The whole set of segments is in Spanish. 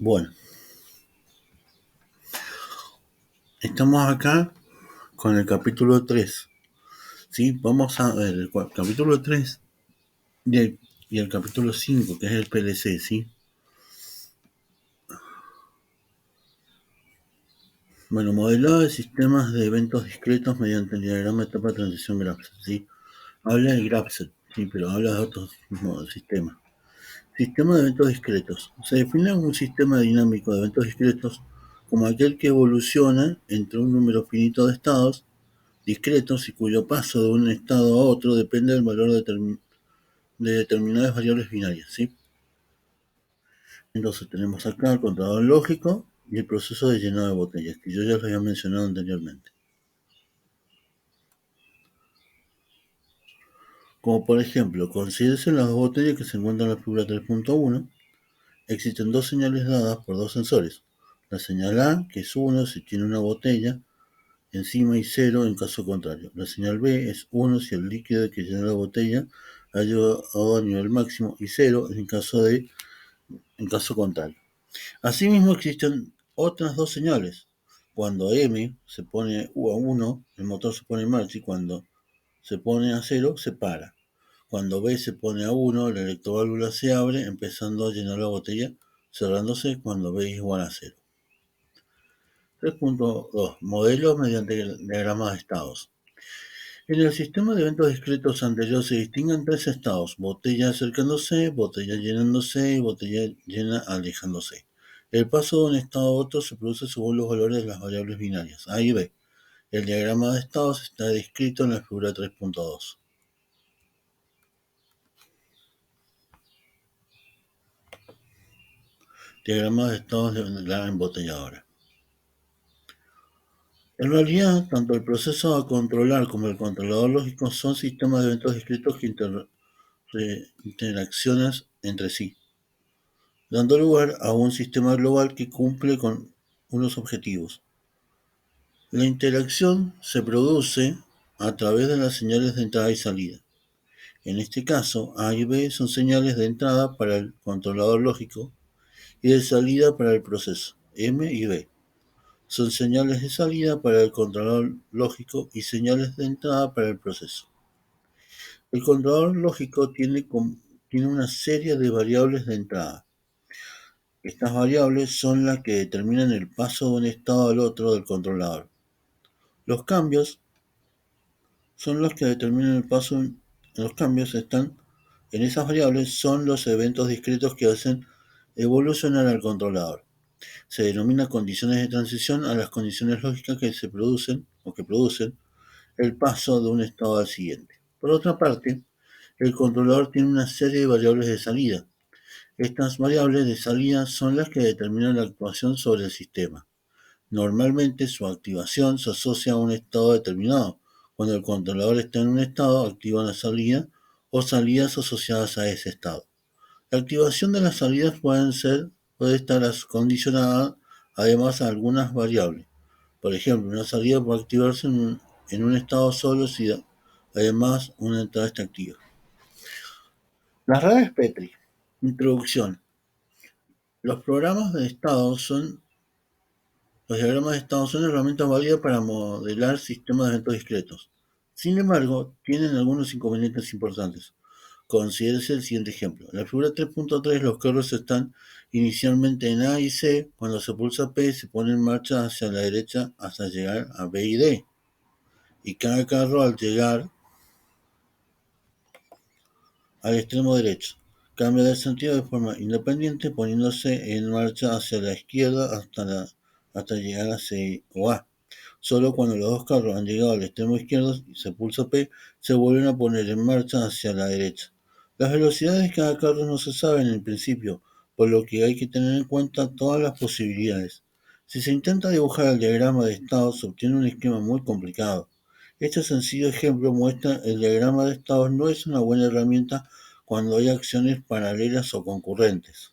Bueno, estamos acá con el capítulo 3. ¿Sí? Vamos a ver el capítulo 3 y el capítulo 5, que es el PLC, ¿sí? Bueno, modelado de sistemas de eventos discretos mediante el diagrama de etapa de transición Graph-Z, ¿sí? Habla de Graph-Z, sí, pero habla de otros sistemas. Sistema de eventos discretos. Se define un sistema dinámico de eventos discretos como aquel que evoluciona entre un número finito de estados discretos y cuyo paso de un estado a otro depende del valor de determinadas variables binarias, ¿sí? Entonces tenemos acá el contador lógico y el proceso de llenado de botellas, que yo ya los había mencionado anteriormente. Como por ejemplo, considérese las dos botellas que se encuentran en la figura 3.1. Existen dos señales dadas por dos sensores. La señal A, que es 1 si tiene una botella encima y 0 en caso contrario. La señal B es 1 si el líquido que llena la botella ha llegado a nivel máximo y 0 en caso contrario. Asimismo existen otras dos señales. Cuando M se pone a 1, el motor se pone en marcha y cuando se pone a 0, se para. Cuando B se pone a 1, la electroválvula se abre, empezando a llenar la botella, cerrándose cuando B es igual a 0. 3.2. Modelos mediante diagramas de estados. En el sistema de eventos discretos anterior se distinguen tres estados: botella acercándose, botella llenándose y botella llena alejándose. El paso de un estado a otro se produce según los valores de las variables binarias A y B. El diagrama de estados está descrito en la figura 3.2. Diagrama de estados de la embotelladora. En realidad, tanto el proceso a controlar como el controlador lógico son sistemas de eventos discretos que interaccionan entre sí, dando lugar a un sistema global que cumple con unos objetivos. La interacción se produce a través de las señales de entrada y salida. En este caso, A y B son señales de entrada para el controlador lógico y de salida para el proceso, M y B. Son señales de salida para el controlador lógico y señales de entrada para el proceso. El controlador lógico tiene una serie de variables de entrada. Estas variables son las que determinan el paso de un estado al otro del controlador. Los cambios son los que determinan el paso. Los cambios están en esas variables son los eventos discretos que hacen evolucionar al controlador. Se denomina condiciones de transición a las condiciones lógicas que se producen o que producen el paso de un estado al siguiente. Por otra parte, el controlador tiene una serie de variables de salida. Estas variables de salida son las que determinan la actuación sobre el sistema. Normalmente su activación se asocia a un estado determinado. Cuando el controlador está en un estado, activa la salida o salidas asociadas a ese estado. La activación de las salidas puede estar condicionada además a algunas variables. Por ejemplo, una salida puede activarse en un estado solo si además una entrada está activa. Las redes Petri. Introducción. Los diagramas de estado son herramientas válidas para modelar sistemas de eventos discretos. Sin embargo, tienen algunos inconvenientes importantes. Considérese el siguiente ejemplo. En la figura 3.3 los carros están inicialmente en A y C. Cuando se pulsa P se pone en marcha hacia la derecha hasta llegar a B y D. Y cada carro al llegar al extremo derecho cambia de sentido de forma independiente poniéndose en marcha hacia la izquierda hasta llegar a C o A. Solo cuando los dos carros han llegado al extremo izquierdo y se pulsa P, se vuelven a poner en marcha hacia la derecha. Las velocidades de cada carro no se saben en principio, por lo que hay que tener en cuenta todas las posibilidades. Si se intenta dibujar el diagrama de estados, se obtiene un esquema muy complicado. Este sencillo ejemplo muestra el diagrama de estados no es una buena herramienta cuando hay acciones paralelas o concurrentes.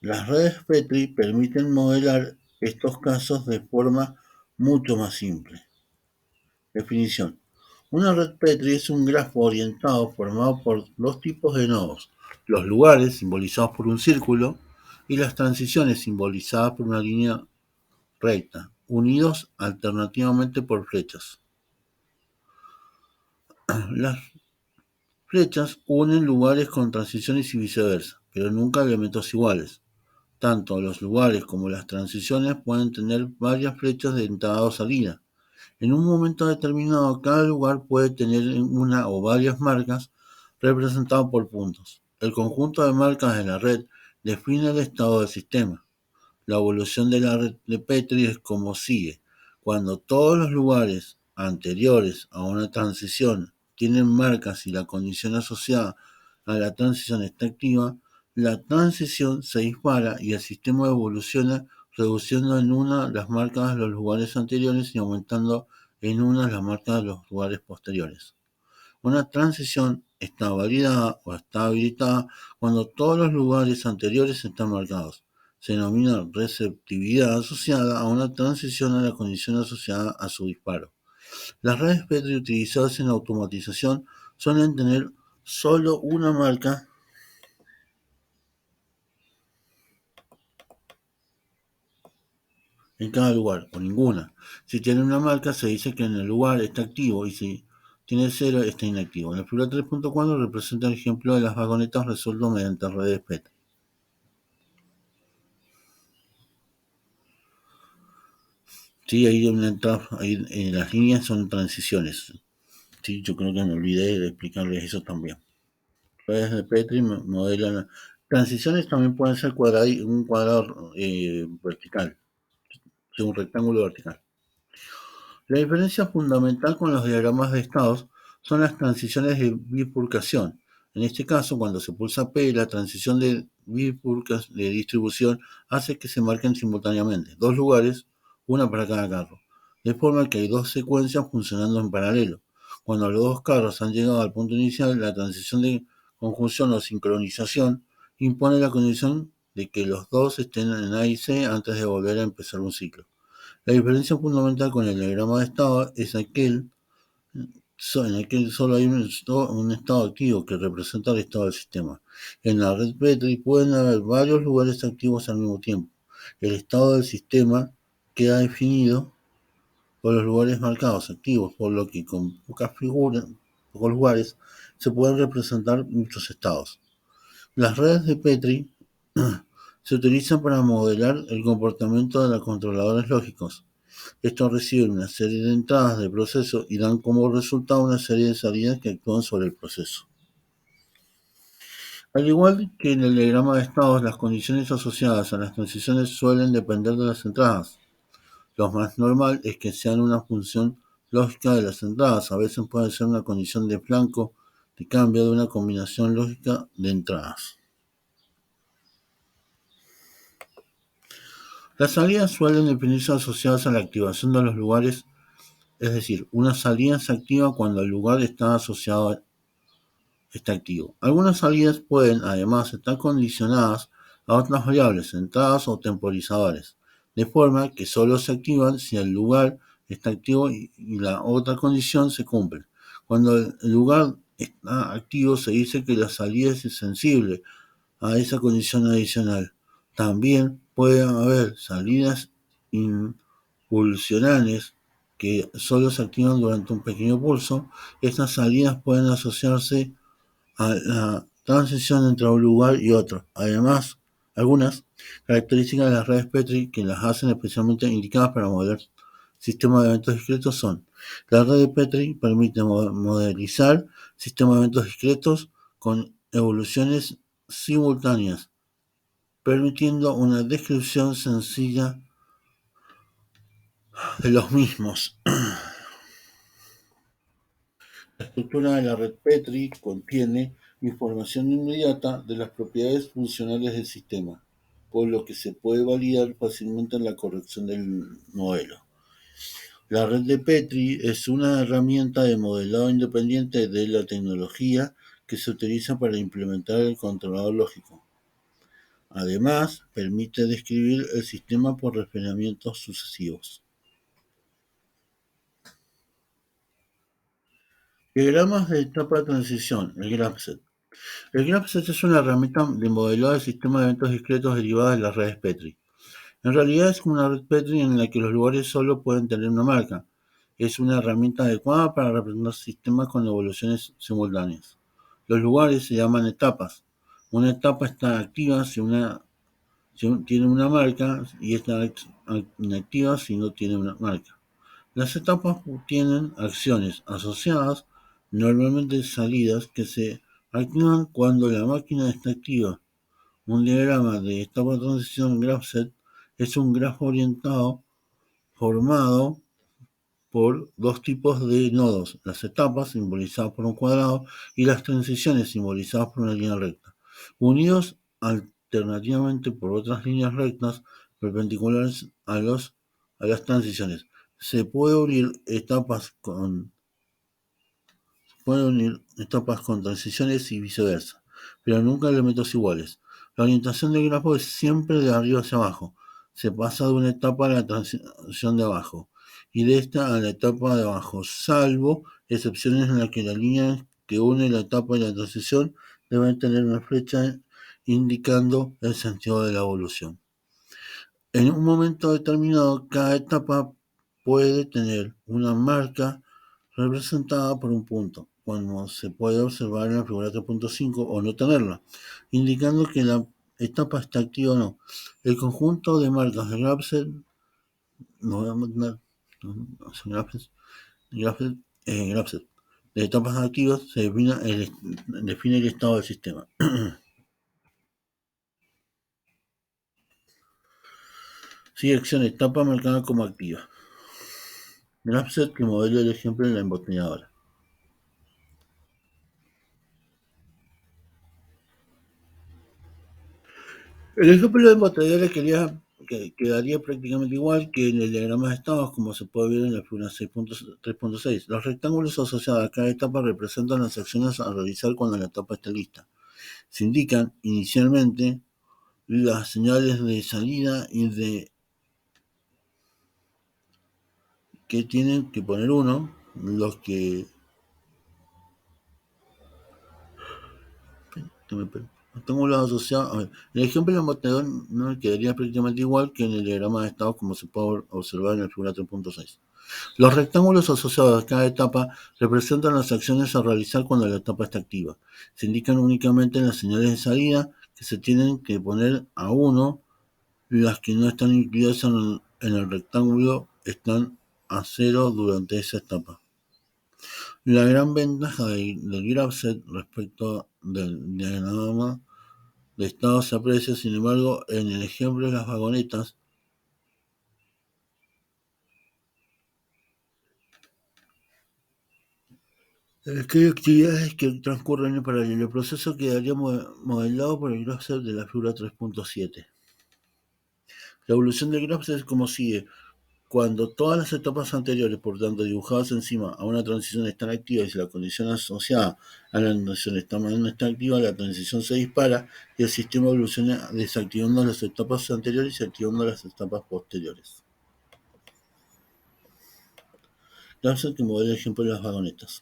Las redes Petri permiten modelar estos casos de forma mucho más simple. Definición. Una red Petri es un grafo orientado formado por dos tipos de nodos. los lugares simbolizados por un círculo y las transiciones simbolizadas por una línea recta, unidos alternativamente por flechas. Las flechas unen lugares con transiciones y viceversa, pero nunca elementos iguales. Tanto los lugares como las transiciones pueden tener varias flechas de entrada o salida. En un momento determinado, cada lugar puede tener una o varias marcas representadas por puntos. El conjunto de marcas de la red define el estado del sistema. La evolución de la red de Petri es como sigue. Cuando todos los lugares anteriores a una transición tienen marcas y la condición asociada a la transición está activa, la transición se dispara y el sistema evoluciona reduciendo en una las marcas de los lugares anteriores y aumentando en una las marcas de los lugares posteriores. Una transición está validada o está habilitada cuando todos los lugares anteriores están marcados. Se denomina receptividad asociada a una transición a la condición asociada a su disparo. Las redes Petri utilizadas en automatización suelen tener solo una marca en cada lugar, o ninguna. Si tiene una marca, se dice que en el lugar está activo y si tiene cero, está inactivo. La figura 3.4 representa el ejemplo de las vagonetas resuelto mediante redes Petri. Sí, ahí, ahí las líneas son transiciones. Sí, yo creo que me olvidé de explicarles eso también. Redes de Petri modelan. Transiciones también pueden ser un cuadrado vertical, sí, un rectángulo vertical. La diferencia fundamental con los diagramas de estados son las transiciones de bifurcación. En este caso, cuando se pulsa P, la transición de de distribución hace que se marquen simultáneamente dos lugares, una para cada carro, de forma que hay dos secuencias funcionando en paralelo. Cuando los dos carros han llegado al punto inicial, la transición de conjunción o sincronización impone la condición de que los dos estén en A y C antes de volver a empezar un ciclo. La diferencia fundamental con el diagrama de estado es en aquel solo hay un estado activo que representa el estado del sistema. En la red Petri pueden haber varios lugares activos al mismo tiempo. El estado del sistema queda definido por los lugares marcados activos, por lo que con pocos lugares, se pueden representar muchos estados. Las redes de Petri se utilizan para modelar el comportamiento de los controladores lógicos. Estos reciben una serie de entradas de proceso y dan como resultado una serie de salidas que actúan sobre el proceso. Al igual que en el diagrama de estados, las condiciones asociadas a las transiciones suelen depender de las entradas. Lo más normal es que sean una función lógica de las entradas. A veces puede ser una condición de flanco de cambio de una combinación lógica de entradas. Las salidas suelen definirse asociadas a la activación de los lugares, es decir, una salida se activa cuando el lugar está activo. Algunas salidas pueden, además, estar condicionadas a otras variables, entradas o temporizadores, de forma que solo se activan si el lugar está activo y la otra condición se cumple. Cuando el lugar está activo, se dice que la salida es sensible a esa condición adicional. También puede haber salidas impulsionales que solo se activan durante un pequeño pulso. Estas salidas pueden asociarse a la transición entre un lugar y otro. Además, algunas características de las redes Petri que las hacen especialmente indicadas para modelar sistemas de eventos discretos son: la red de Petri permite modelizar sistemas de eventos discretos con evoluciones simultáneas, permitiendo una descripción sencilla de los mismos. La estructura de la red Petri contiene información inmediata de las propiedades funcionales del sistema, por lo que se puede validar fácilmente la corrección del modelo. La red de Petri es una herramienta de modelado independiente de la tecnología que se utiliza para implementar el controlador lógico. Además, permite describir el sistema por refinamientos sucesivos. Diagramas de etapa de transición, el graph set. El GraphSet es una herramienta de modelado de sistemas de eventos discretos derivada de las redes Petri. En realidad es como una red Petri en la que los lugares solo pueden tener una marca. Es una herramienta adecuada para representar sistemas con evoluciones simultáneas. Los lugares se llaman etapas. Una etapa está activa si tiene una marca y está inactiva si no tiene una marca. Las etapas tienen acciones asociadas, normalmente salidas, que se activan cuando la máquina está activa. Un diagrama de etapa de transición GraphSet es un grafo orientado formado por dos tipos de nodos: las etapas, simbolizadas por un cuadrado, y las transiciones, simbolizadas por una línea recta, unidos alternativamente por otras líneas rectas perpendiculares a las transiciones. Se puede unir etapas con transiciones y viceversa, pero nunca elementos iguales. La orientación del grafo es siempre de arriba hacia abajo. Se pasa de una etapa a la transición de abajo y de esta a la etapa de abajo, salvo excepciones en las que la línea que une la etapa y la transición deben tener una flecha indicando el sentido de la evolución. En un momento determinado, cada etapa puede tener una marca representada por un punto, como se puede observar en la figura 3.5, o no tenerla, indicando que la etapa está activa o no. El conjunto de marcas de GraphSet, GraphSet de etapas activas se define el estado del sistema. Sigue acción etapa marcada como activa. GraphSet que modela el ejemplo en la embotelladora. El ejemplo de embotelladora quedaría prácticamente igual que en el diagrama de estados, como se puede ver en la figura 3.6. Los rectángulos asociados a cada etapa representan las acciones a realizar cuando la etapa está lista. Se indican inicialmente las señales de salida y de que tienen que poner uno, los que rectángulos asociados. A ver, el ejemplo del embotellador no quedaría prácticamente igual que en el diagrama de estados, como se puede observar en la figura 3.6. Los rectángulos asociados a cada etapa representan las acciones a realizar cuando la etapa está activa. Se indican únicamente las señales de salida que se tienen que poner a uno. Las que no están incluidas en el rectángulo están a cero durante esa etapa. La gran ventaja del GraphSet respecto del diagrama de estado se aprecia, sin embargo, en el ejemplo de las vagonetas. Que hay actividades que transcurren en paralelo. El proceso quedaría modelado por el GraphSet de la figura 3.7. La evolución del GraphSet es como sigue. Cuando todas las etapas anteriores, por tanto dibujadas encima a una transición, están activas y si la condición asociada a la transición no está activa, la transición se dispara y el sistema evoluciona desactivando las etapas anteriores y activando las etapas posteriores. GraphSet que modela el ejemplo de las vagonetas.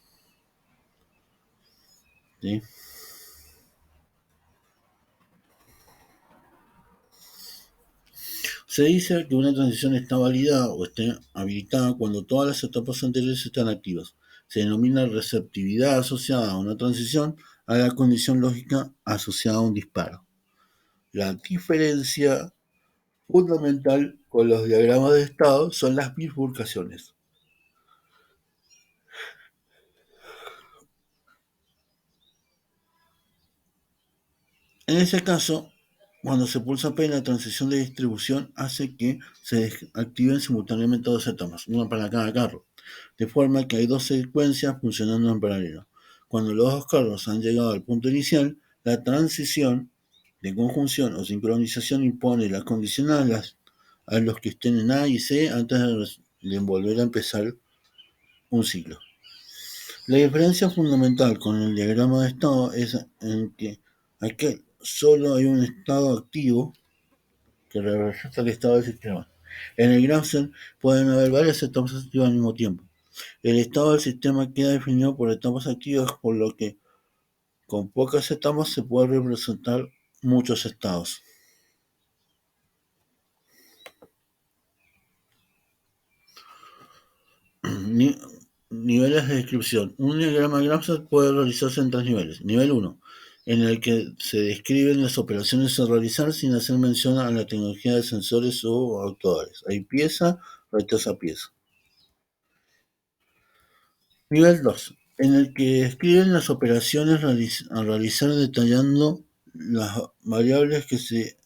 ¿Sí? Se dice que una transición está validada o está habilitada cuando todas las etapas anteriores están activas. Se denomina receptividad asociada a una transición a la condición lógica asociada a un disparo. La diferencia fundamental con los diagramas de estado son las bifurcaciones. En ese caso, cuando se pulsa P, la transición de distribución hace que se activen simultáneamente dos etapas, una para cada carro, de forma que hay dos secuencias funcionando en paralelo. Cuando los dos carros han llegado al punto inicial, la transición de conjunción o sincronización impone la condición a los que estén en A y C antes de volver a empezar un ciclo. La diferencia fundamental con el diagrama de estado es en que aquí solo hay un estado activo que representa el estado del sistema. En el GraphSet pueden haber varias etapas activas al mismo tiempo. El estado del sistema queda definido por etapas activas, por lo que Con pocas etapas se pueden representar muchos estados. Niveles de descripción. Un diagrama Gram-Set puede realizarse en tres niveles. Nivel 1, en el que se describen las operaciones a realizar sin hacer mención a la tecnología de sensores o actuadores. Hay pieza, rechaza pieza. Nivel 2, en el que describen las operaciones a realizar detallando las variables que se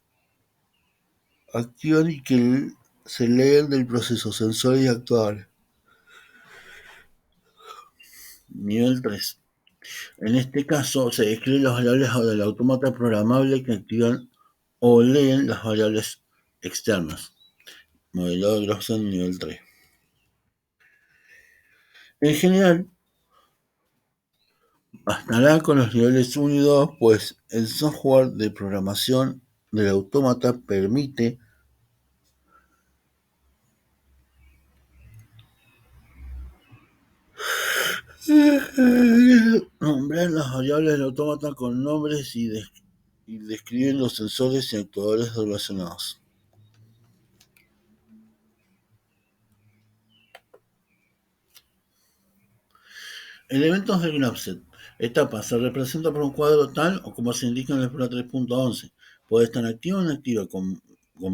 activan y que se leen del proceso, sensores y actuadores. Nivel 3. En este caso, se describen las variables del autómata programable que activan o leen las variables externas. Modelado de Grosson nivel 3. En general, bastará con los niveles 1 y 2, pues el software de programación del autómata permite nombrar las variables del autómata con nombres y describen los sensores y actuadores relacionados. Elementos del Gnapset. Etapa. Se representa por un cuadro tal o como se indica en la figura 3.11. Puede estar activa o inactiva, con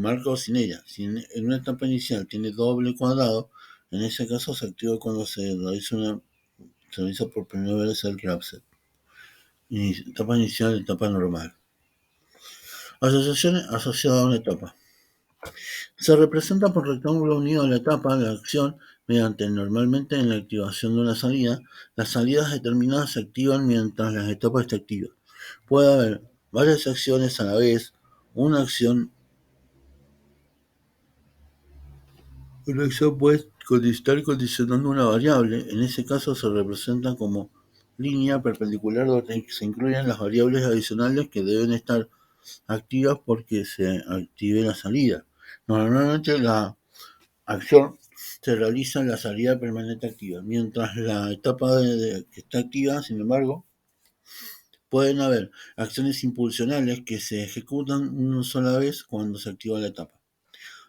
marca o sin ella. Si en una etapa inicial tiene doble cuadrado, en ese caso se activa cuando se realiza por primera vez el Gnapset. Etapa inicial, etapa normal. Asociaciones asociadas a una etapa. Se representa por rectángulo unido a la etapa de acción mediante normalmente en la activación de una salida. Las salidas determinadas se activan mientras las etapas están activas. Puede haber varias acciones a la vez. Una acción puede estar condicionando una variable. En ese caso se representa como línea perpendicular donde se incluyen las variables adicionales que deben estar activas porque se active la salida. Normalmente la acción se realiza en la salida permanente activa, mientras la etapa que está activa, sin embargo, pueden haber acciones impulsionales que se ejecutan una sola vez cuando se activa la etapa.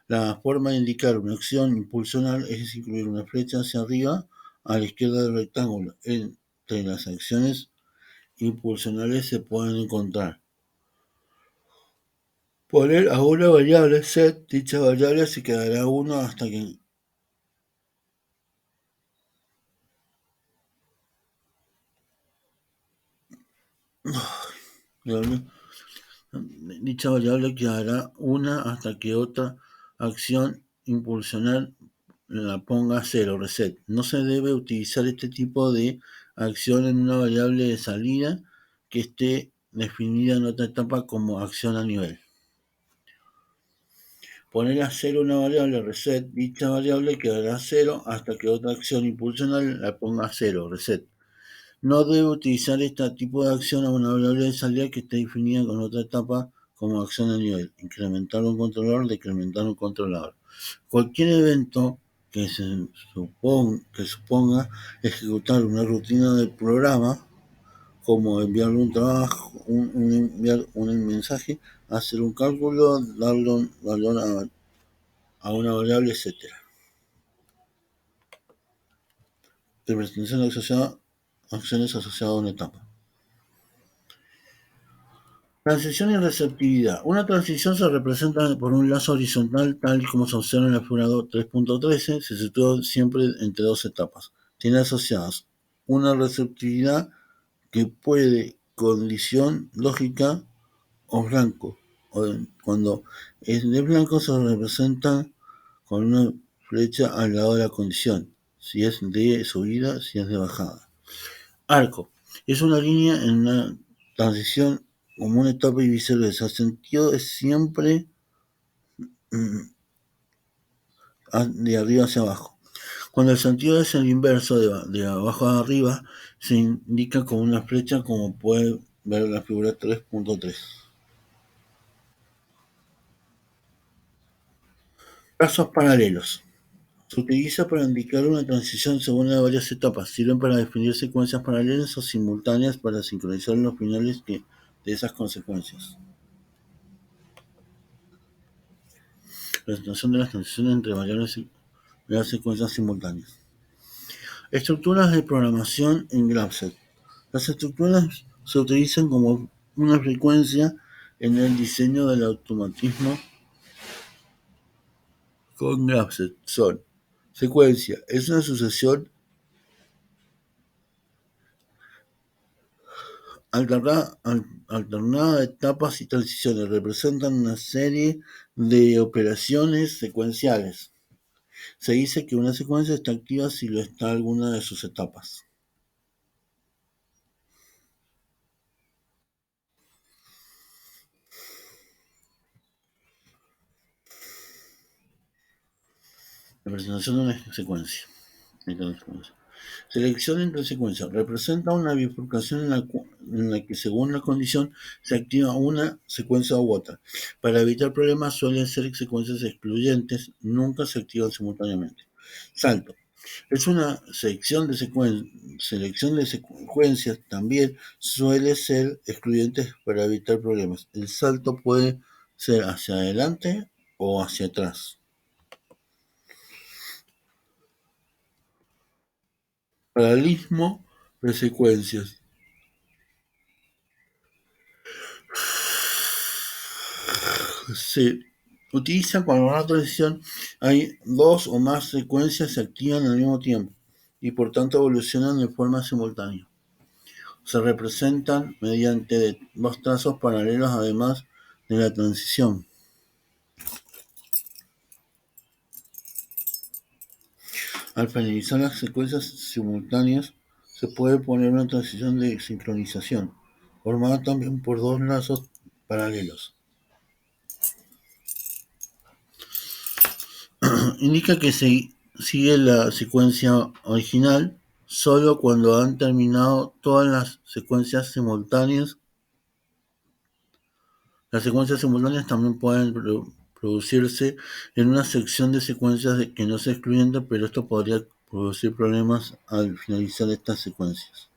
La forma de indicar una acción impulsional es incluir una flecha hacia arriba a la izquierda del rectángulo. Entre las acciones impulsionales se pueden encontrar poner a una variable set, dicha variable se quedará 1 hasta que dicha variable quedará una hasta que otra acción impulsional la ponga 0, reset. No se debe utilizar este tipo de acción en una variable de salida que esté definida en otra etapa como acción a nivel. Poner a 0 una variable reset, dicha variable quedará 0 hasta que otra acción impulsional la ponga 0, reset. No debe utilizar este tipo de acción a una variable de salida que esté definida con otra etapa como acción a nivel. Incrementar un controlador, decrementar un controlador. Cualquier evento que suponga ejecutar una rutina del programa, como enviarle un trabajo, enviar un mensaje, hacer un cálculo, darle un valor a una variable, etc. Representación asociada, acciones asociadas a una etapa. Transición y receptividad. Una transición se representa por un lazo horizontal tal y como se observa en la figura 3.13. Se sitúa siempre entre dos etapas. Tiene asociadas una receptividad que puede condición lógica o blanco. Cuando es de blanco se representa con una flecha al lado de la condición. Si es de subida, si es de bajada. Arco. Es una línea en una transición como una etapa y viceversa. El sentido es siempre de arriba hacia abajo. Cuando el sentido es el inverso, de abajo a arriba, se indica con una flecha como puede ver en la figura 3.3. Trazos paralelos. Se utiliza para indicar una transición según de varias etapas. Sirven para definir secuencias paralelas o simultáneas para sincronizar los finales de esas consecuencias. Presentación de las transiciones entre variables y las secuencias simultáneas. Estructuras de programación en Graph-C. Las estructuras se utilizan como una frecuencia en el diseño del automatismo con Graph-C. Son: secuencia es una sucesión alternada de etapas y transiciones. Representan una serie de operaciones secuenciales. Se dice que una secuencia está activa si lo está alguna de sus etapas. Representación de una secuencia. Selección entre secuencias. Representa una bifurcación en la que, según la condición, se activa una secuencia u otra. Para evitar problemas suelen ser secuencias excluyentes, nunca se activan simultáneamente. Salto. Es una selección de secuencias, también suele ser excluyente para evitar problemas. El salto puede ser hacia adelante o hacia atrás. Paralelismo de secuencias. Se utiliza cuando en una transición hay dos o más secuencias se activan al mismo tiempo y por tanto evolucionan de forma simultánea. Se representan mediante dos trazos paralelos además de la transición. Al finalizar las secuencias simultáneas se puede poner una transición de sincronización, formada también por dos lazos paralelos. Indica que se sigue la secuencia original solo cuando han terminado todas las secuencias simultáneas. Las secuencias simultáneas también pueden producirse en una sección de secuencias que no sea excluyente, pero esto podría producir problemas al finalizar estas secuencias.